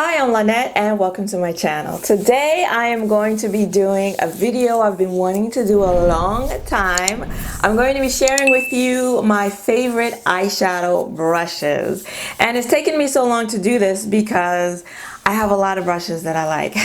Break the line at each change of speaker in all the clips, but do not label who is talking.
Hi, I'm Lynette and welcome to my channel. Today I am going to be doing a video I've been wanting to do a long time. I'm going to be sharing with you my favorite eyeshadow brushes. And it's taken me so long to do this because I have a lot of brushes that I like.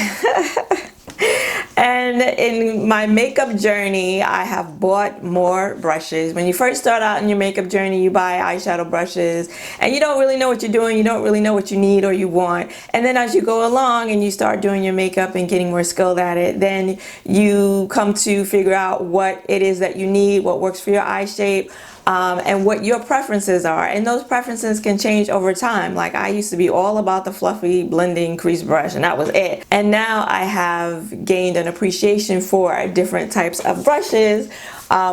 And in my makeup journey, I have bought more brushes. When you first start out in your makeup journey, you buy eyeshadow brushes and you don't really know what you're doing. You don't really know what you need or you want. And then as you go along and you start doing your makeup and getting more skilled at it, then you come to figure out what it is that you need, what works for your eye shape, and what your preferences are. And those preferences can change over time. Like I used to be all about the fluffy blending crease brush and that was it. And now I have gained an appreciation for different types of brushes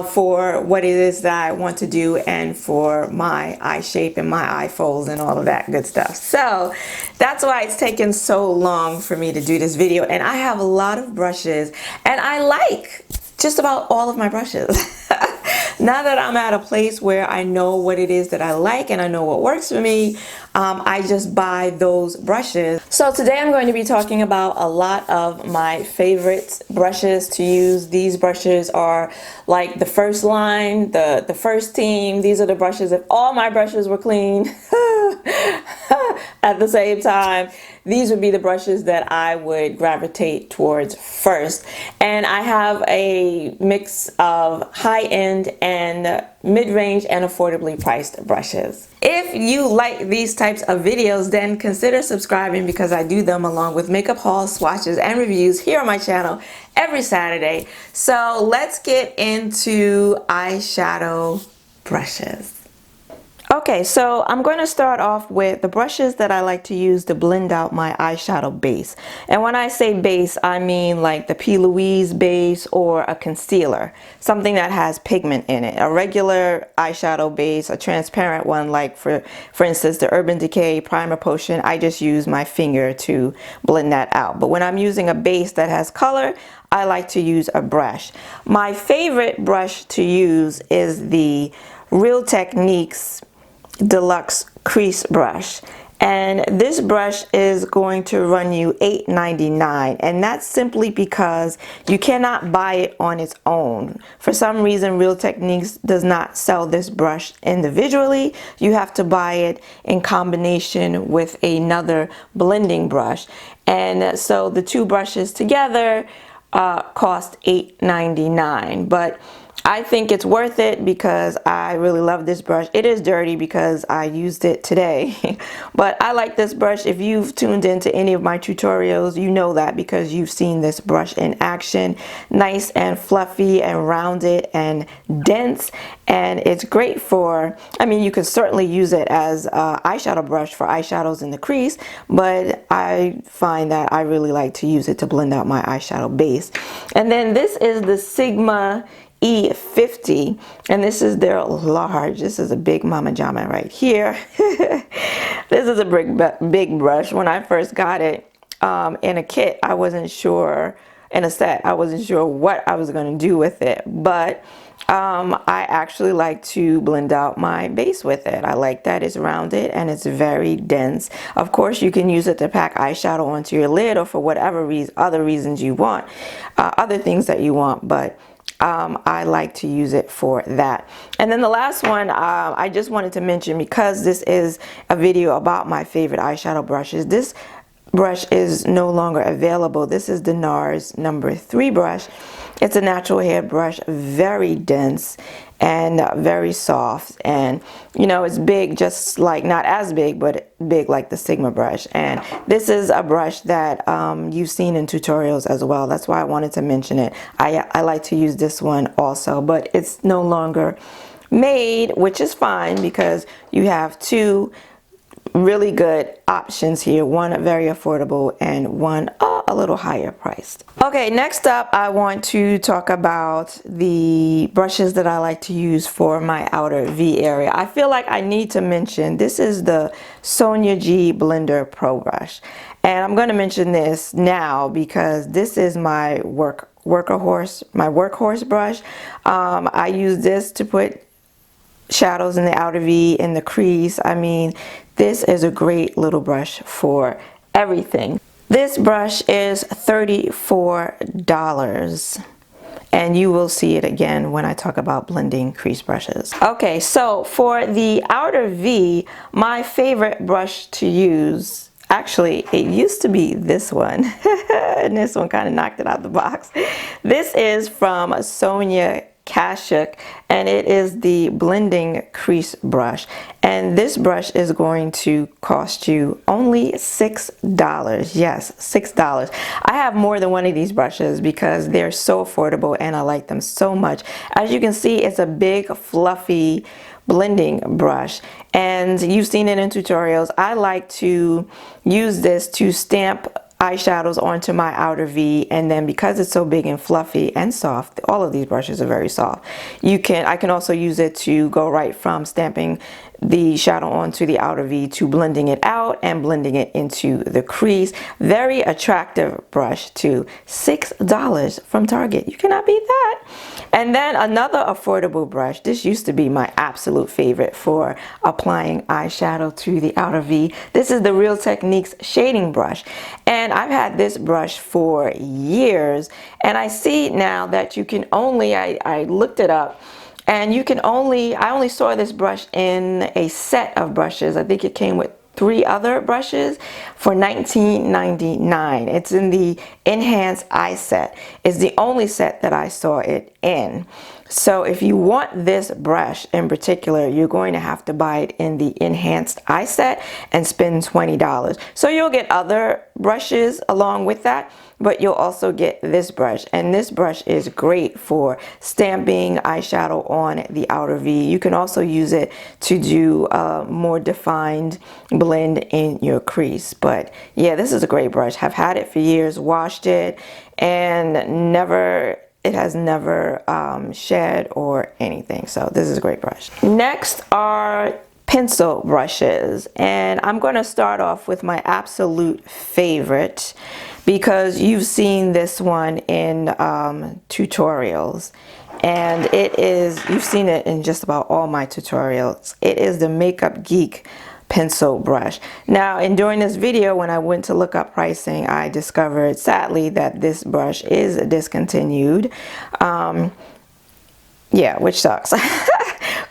for what it is that I want to do and for my eye shape and my eye folds and all of that good stuff. So that's why it's taken so long for me to do this video. And I have a lot of brushes and I like just about all of my brushes. Now that I'm at a place where I know what it is that I like and I know what works for me, I just buy those brushes. So today I'm going to be talking about a lot of my favorite brushes to use. These brushes are like the first line, the first team. These are the brushes. If all my brushes were clean at the same time, these would be the brushes that I would gravitate towards first. And I have a mix of high-end and mid-range and affordably priced brushes. If you like these types of videos, then consider subscribing because I do them along with makeup hauls, swatches, and reviews here on my channel every Saturday. So let's get into eyeshadow brushes. Okay, so I'm going to start off with the brushes that I like to use to blend out my eyeshadow base. And when I say base, I mean like the P. Louise base or a concealer, something that has pigment in it. A regular eyeshadow base, a transparent one, like for instance, the Urban Decay Primer Potion, I just use my finger to blend that out. But when I'm using a base that has color, I like to use a brush. My favorite brush to use is the Real Techniques Deluxe Crease Brush, and this brush is going to run you $8.99, and that's simply because you cannot buy it on its own. For some reason, Real Techniques does not sell this brush individually. You have to buy it in combination with another blending brush, and so the two brushes together cost $8.99, but I think it's worth it because I really love this brush. It is dirty because I used it today, but I like this brush. If you've tuned into any of my tutorials, you know that because you've seen this brush in action. Nice and fluffy and rounded and dense, and it's great for, I mean, you can certainly use it as an eyeshadow brush for eyeshadows in the crease, but I find that I really like to use it to blend out my eyeshadow base. And then this is the Sigma E50, and this is their large. This is a big mama jama right here. This is a big brush. When I first got it in a kit, I wasn't sure, in a set, I wasn't sure what I was going to do with it, but I actually like to blend out my base with it. I like that it's rounded and it's very dense. Of course, you can use it to pack eyeshadow onto your lid or for whatever other reasons you want, other things that you want, but I like to use it for that. And then the last one I just wanted to mention, because this is a video about my favorite eyeshadow brushes, this brush is no longer available. This is the NARS number 3 brush. It's a natural hair brush, very dense and very soft, and you know, it's big, just like, not as big, but big like the Sigma brush. And this is a brush that you've seen in tutorials as well. That's why I wanted to mention it. I like to use this one also, but it's no longer made, which is fine because you have two really good options here, one very affordable and one a little higher priced. Okay, next up I want to talk about the brushes that I like to use for my outer V area. I feel like I need to mention, this is the Sonia G Blender Pro brush, and I'm going to mention this now because this is my workhorse brush. I use this to put shadows in the outer V, in the crease. I mean, this is a great little brush for everything. This brush is $34. And you will see it again when I talk about blending crease brushes. Okay, so for the outer V, my favorite brush to use, actually it used to be this one, and this one kind of knocked it out of the box. This is from Sonia Kashuk, and it is the blending crease brush, and this brush is going to cost you only $6. Yes, $6. I have more than one of these brushes because they're so affordable and I like them so much. As you can see, it's a big fluffy blending brush, and you've seen it in tutorials. I like to use this to stamp eyeshadows onto my outer V, and then because it's so big and fluffy and soft, all of these brushes are very soft. I can also use it to go right from stamping the shadow onto the outer V to blending it out and blending it into the crease. Very attractive brush too. $6 from Target. You cannot beat that. And then another affordable brush. This used to be my absolute favorite for applying eyeshadow to the outer V. This is the Real Techniques shading brush, and I've had this brush for years, and I see now that you can only, I looked it up, and you can only, I only saw this brush in a set of brushes. I think it came with 3 other brushes for $19.99. It's in the Enhanced Eye set. It's the only set that I saw it in. So if you want this brush in particular, you're going to have to buy it in the Enhanced Eye set and spend $20. So you'll get other brushes along with that, but you'll also get this brush. And this brush is great for stamping eyeshadow on the outer V. You can also use it to do a more defined blend in your crease. But yeah, this is a great brush. I've had it for years, washed it, and it has never shed or anything. So this is a great brush. Next are pencil brushes, and I'm going to start off with my absolute favorite because you've seen this one in tutorials, and you've seen it in just about all my tutorials. It is the Makeup Geek pencil brush. Now, during this video, when I went to look up pricing, I discovered sadly that this brush is discontinued. Yeah, which sucks.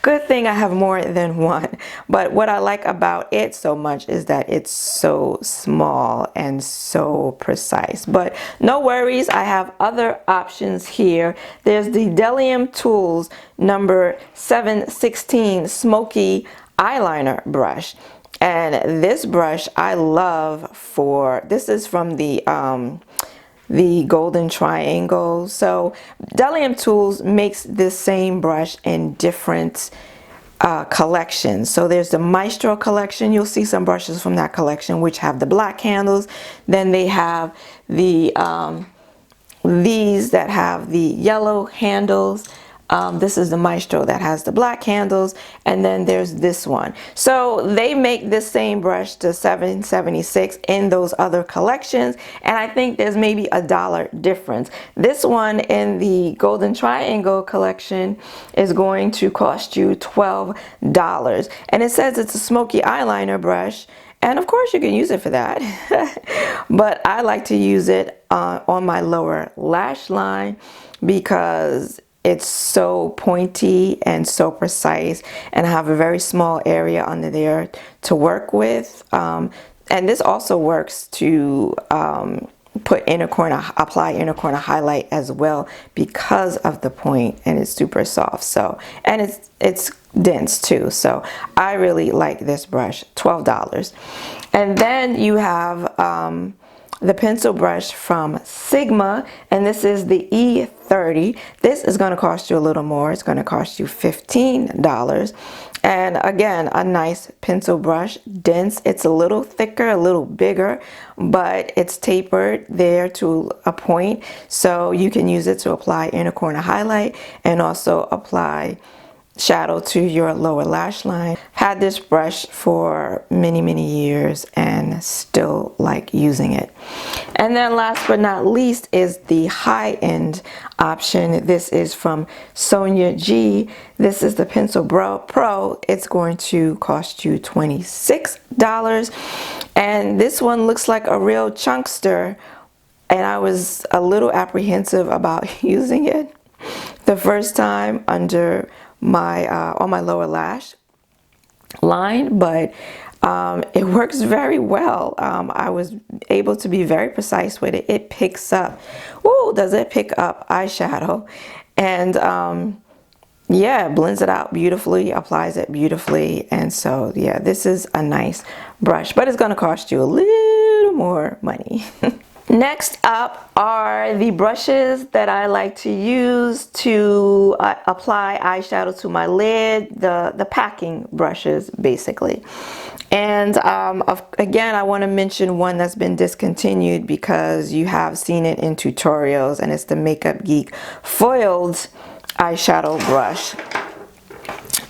Good thing I have more than one. But what I like about it so much is that it's so small and so precise. But no worries, I have other options here. There's the Lancome Tools number 716 Smoky eyeliner brush, and this brush I love for, this is from the Golden Triangle. So Lancome Tools makes this same brush in different collections. So there's the Maestro collection. You'll see some brushes from that collection which have the black handles. Then they have the these that have the yellow handles. This is the Maestro that has the black handles, and then there's this one. So they make this same brush to $7.76 in those other collections, and I think there's maybe $1 difference. This one in the Golden Triangle collection is going to cost you $12, and it says it's a smoky eyeliner brush, and of course you can use it for that. But I like to use it on my lower lash line because it's so pointy and so precise, and I have a very small area under there to work with. And this also works to apply inner corner highlight as well because of the point, and it's super soft. So, and it's dense too. So I really like this brush. $12. And then you have the pencil brush from Sigma, and this is the E30. This is going to cost you a little more. It's going to cost you $15. And again, a nice pencil brush, dense. It's a little thicker, a little bigger, but it's tapered there to a point, so you can use it to apply inner corner highlight and also apply shadow to your lower lash line. Had this brush for many years and still like using it. And then last but not least is the high-end option. This is from Sonia G. This is the Pencil Pro. It's going to cost you $26. And this one looks like a real chunkster, and I was a little apprehensive about using it the first time under my on my lower lash line, but it works very well. I was able to be very precise with it. It picks up, whoa, does it pick up eyeshadow, and yeah, blends it out beautifully, applies it beautifully. And so yeah, this is a nice brush, but it's going to cost you a little more money. Next up are the brushes that I like to use to apply eyeshadow to my lid, the packing brushes basically. And again, I want to mention one that's been discontinued because you have seen it in tutorials, and it's the Makeup Geek foiled eyeshadow brush.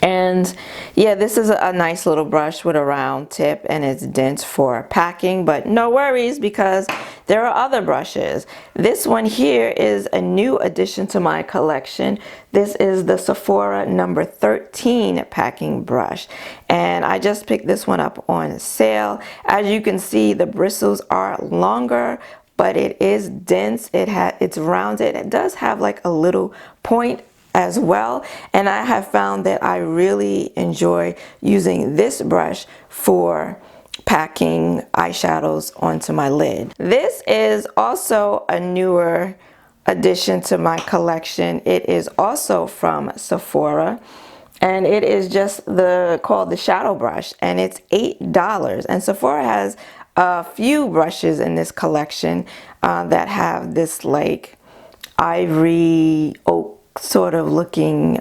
And yeah, this is a nice little brush with a round tip, and it's dense for packing, but no worries because there are other brushes. This one here is a new addition to my collection. This is the Sephora number 13 packing brush, and I just picked this one up on sale. As you can see, the bristles are longer, but it is dense. It's rounded. It does have like a little point as well, and I have found that I really enjoy using this brush for packing eyeshadows onto my lid. This is also a newer addition to my collection. It is also from Sephora, and it is just called the Shadow Brush, and it's $8. And Sephora has a few brushes in this collection that have this like ivory oak sort of looking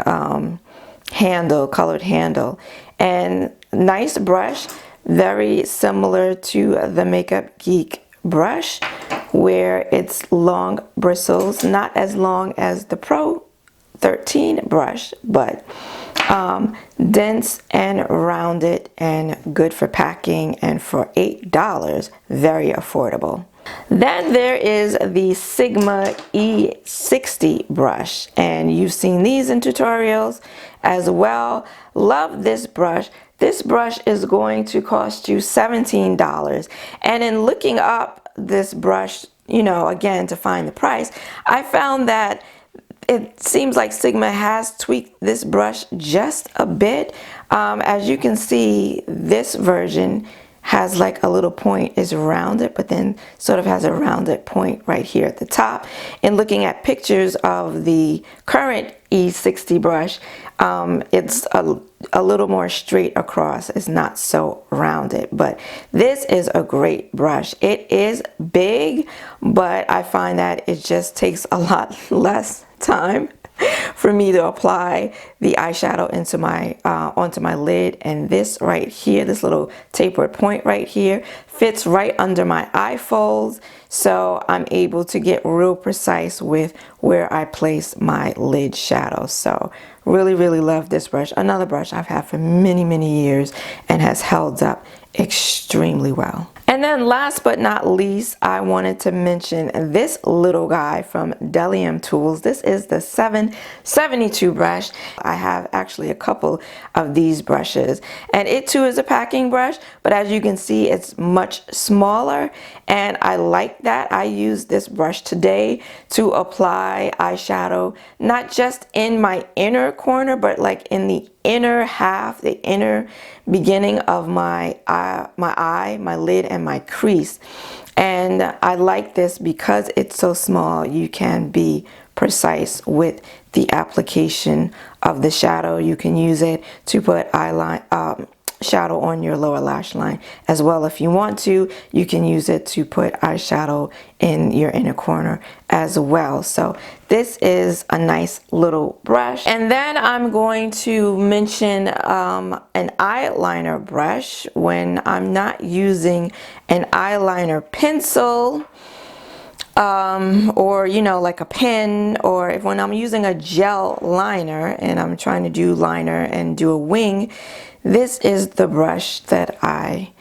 handle, colored handle, and nice brush, very similar to the Makeup Geek brush where it's long bristles, not as long as the Pro 13 brush, but dense and rounded and good for packing, and for $8, very affordable. Then there is the Sigma E60 brush, and you've seen these in tutorials as well. Love this brush. This brush is going to cost you $17, and in looking up this brush, you know, again to find the price, I found that it seems like Sigma has tweaked this brush just a bit. As you can see, this version has like a little point, is rounded, but then sort of has a rounded point right here at the top. And looking at pictures of the current E60 brush, it's a little more straight across. It's not so rounded, but this is a great brush. It is big, but I find that it just takes a lot less time for me to apply the eyeshadow into my onto my lid. And this right here, this little tapered point right here, fits right under my eye folds, so I'm able to get real precise with where I place my lid shadow. So really love this brush. Another brush I've had for many years and has held up extremely well. And then last but not least, I wanted to mention this little guy from Delium Tools. This is the 772 brush. I have actually a couple of these brushes, and it too is a packing brush, but as you can see, it's much smaller, and I like that. I use this brush today to apply eyeshadow, not just in my inner corner, but like in the inner half, the inner beginning of my eye, my lid, and my crease. And I like this because it's so small. You can be precise with the application of the shadow. You can use it to put shadow on your lower lash line as well. If you want to, you can use it to put eyeshadow in your inner corner as well. So this is a nice little brush. And then I'm going to mention an eyeliner brush when I'm not using an eyeliner pencil, or you know, like a pen, or when I'm using a gel liner and I'm trying to do liner and do a wing. This is the brush that I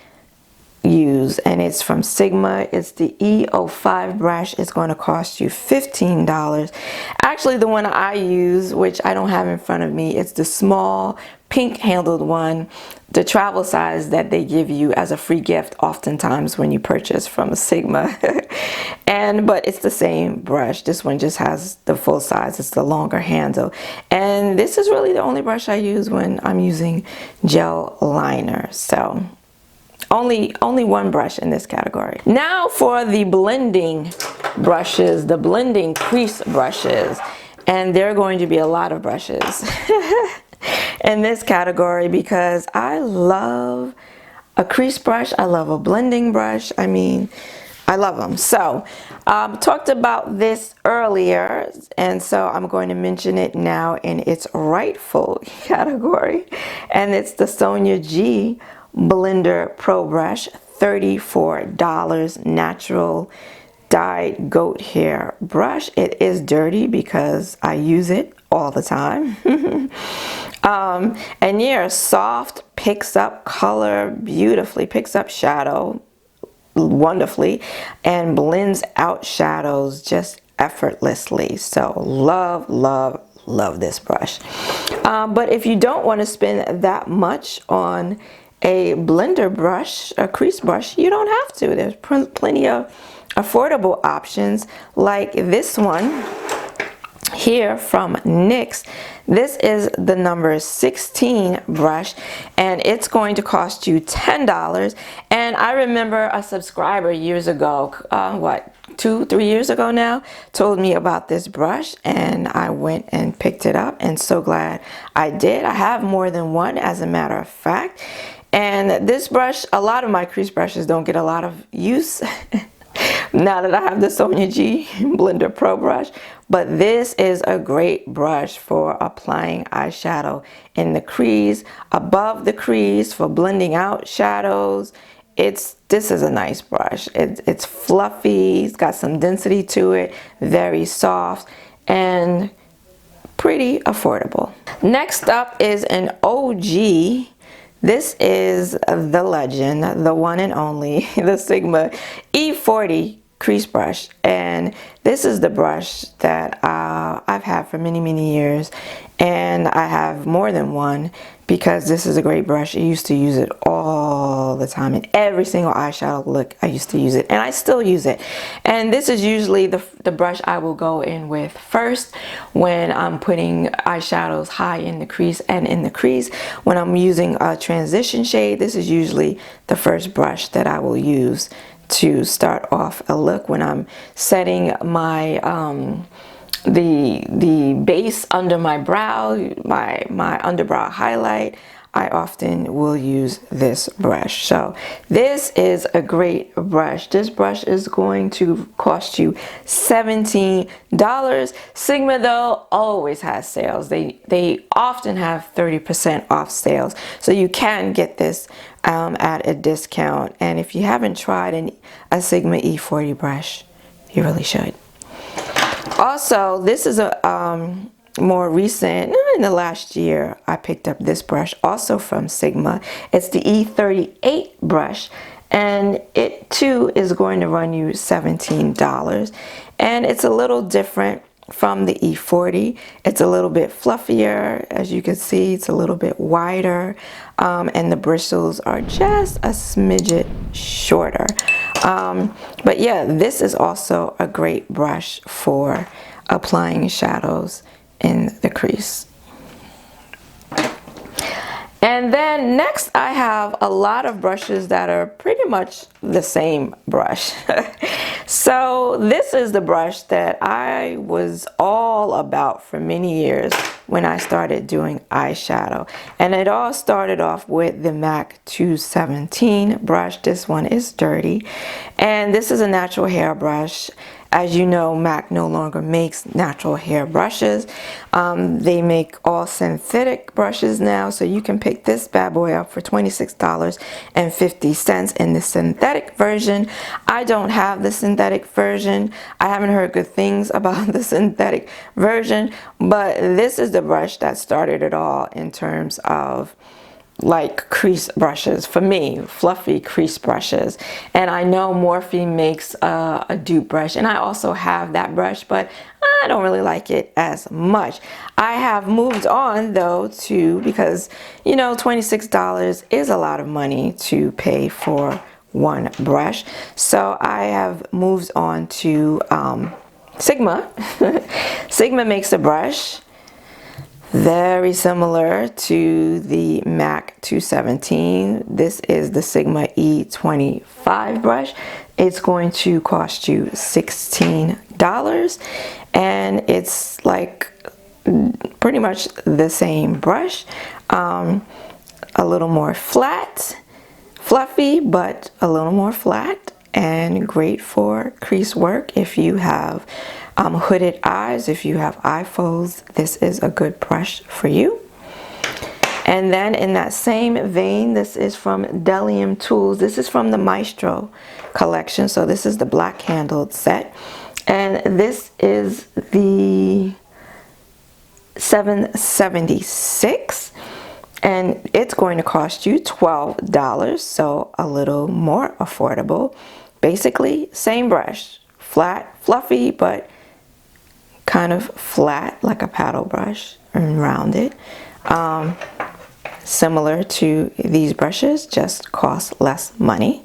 use, and it's from Sigma. It's the E05 brush. It's going to cost you $15. Actually, the one I use, which I don't have in front of me, it's the small pink handled one, the travel size that they give you as a free gift oftentimes when you purchase from Sigma. But it's the same brush. This one just has the full size. It's the longer handle, and this is really the only brush I use when I'm using gel liner. So only one brush in this category. Now for the blending brushes, the blending crease brushes, and there are going to be a lot of brushes in this category because I love a crease brush. I love a blending brush. I mean, I love them. So talked about this earlier, and so I'm going to mention it now in its rightful category, and it's the Sonia G Blender Pro Brush, $34, natural dyed goat hair brush. It is dirty because I use it all the time. And yeah, soft, picks up color beautifully, picks up shadow wonderfully, and blends out shadows just effortlessly. So love, love, love this brush. But if you don't want to spend that much on a blender brush, a crease brush, you don't have to. There's plenty of affordable options like this one here from NYX. This is the number 16 brush, and it's going to cost you $10. And I remember a subscriber years ago, what, 2-3 years ago now, told me about this brush, and I went and picked it up, and so glad I did. I have more than one, as a matter of fact. And this brush, a lot of my crease brushes don't get a lot of use now that I have the Sonia G Blender Pro brush, but this is a great brush for applying eyeshadow in the crease, above the crease, for blending out shadows. This is a nice brush. It's fluffy, it's got some density to it, very soft, and pretty affordable. Next up is an OG. This is the legend, the one and only, the Sigma E40 crease brush, and this is the brush that I've had for many years, and I have more than one because this is a great brush. I used to use it all the time in every single eyeshadow look. I used to use it, and I still use it. And this is usually the brush I will go in with first when I'm putting eyeshadows high in the crease and in the crease. When I'm using a transition shade, this is usually the first brush that I will use to start off a look. When I'm setting my the base under my brow, my underbrow highlight, I often will use this brush. So this is a great brush. This brush is going to cost you $17. Sigma, though, always has sales. They often have 30% off sales, so you can get this at a discount. And if you haven't tried a Sigma E40 brush, you really should. Also, this is a more recent, in the last year, I picked up this brush also from Sigma. It's the E38 brush, and it too is going to run you $17. And it's a little different from the E40. It's a little bit fluffier, as you can see. It's a little bit wider, and the bristles are just a smidget shorter. But yeah, this is also a great brush for applying shadows in the crease. And then next, I have a lot of brushes that are pretty much the same brush. So this is the brush that I was all about for many years when I started doing eyeshadow. And it all started off with the MAC 217 brush. This one is dirty. And this is a natural hair brush. As you know, MAC no longer makes natural hair brushes. They make all synthetic brushes now, so you can pick this bad boy up for $26.50 in the synthetic version. I don't have the synthetic version. I haven't heard good things about the synthetic version, but this is the brush that started it all in terms of like crease brushes for me, fluffy crease brushes. And I know Morphe makes a dupe brush, and I also have that brush, but I don't really like it as much. I have moved on though to, because you know, $26 is a lot of money to pay for one brush. So I have moved on to Sigma. Sigma makes a brush very similar to the MAC 217. This is the Sigma E25 brush. It's going to cost you $16, and it's like pretty much the same brush, a little more flat, fluffy, but a little more flat, and great for crease work. If you have hooded eyes, if you have eye folds, this is a good brush for you. And then in that same vein, this is from Delium Tools. This is from the Maestro collection. So this is the black handled set. And this is the 776. And it's going to cost you $12, so a little more affordable. Basically, same brush, flat, fluffy, but kind of flat like a paddle brush and rounded. Similar to these brushes, just cost less money.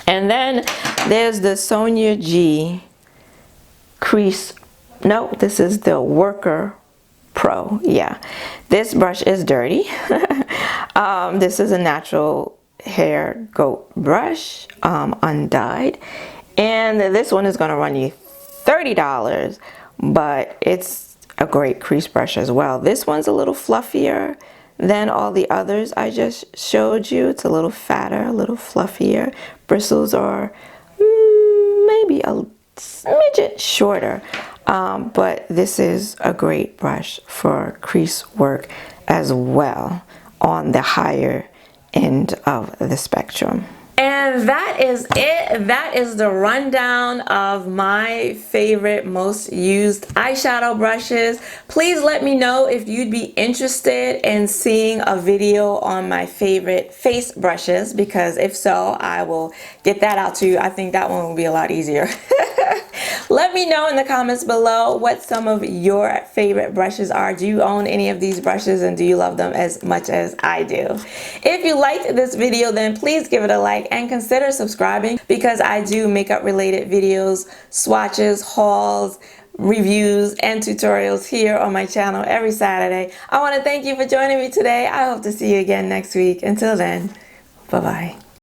And then there's the Sonia G Crease. No, this is the Worker Pro. Yeah, this brush is dirty. This is a natural hair goat brush, undyed, and this one is going to run you $30, but it's a great crease brush as well. This one's a little fluffier than all the others I just showed you. It's a little fatter, a little fluffier. Bristles are maybe a smidget shorter, but this is a great brush for crease work as well on the higher end of the spectrum. And that is it. That is the rundown of my favorite, most used eyeshadow brushes. Please let me know if you'd be interested in seeing a video on my favorite face brushes, because if so, I will get that out to you. I think that one will be a lot easier. Let me know in the comments below what some of your favorite brushes are. Do you own any of these brushes, and do you love them as much as I do? If you liked this video, then please give it a like and consider subscribing, because I do makeup related videos, swatches, hauls, reviews, and tutorials here on my channel every Saturday. I want to thank you for joining me today. I hope to see you again next week. Until then, bye-bye.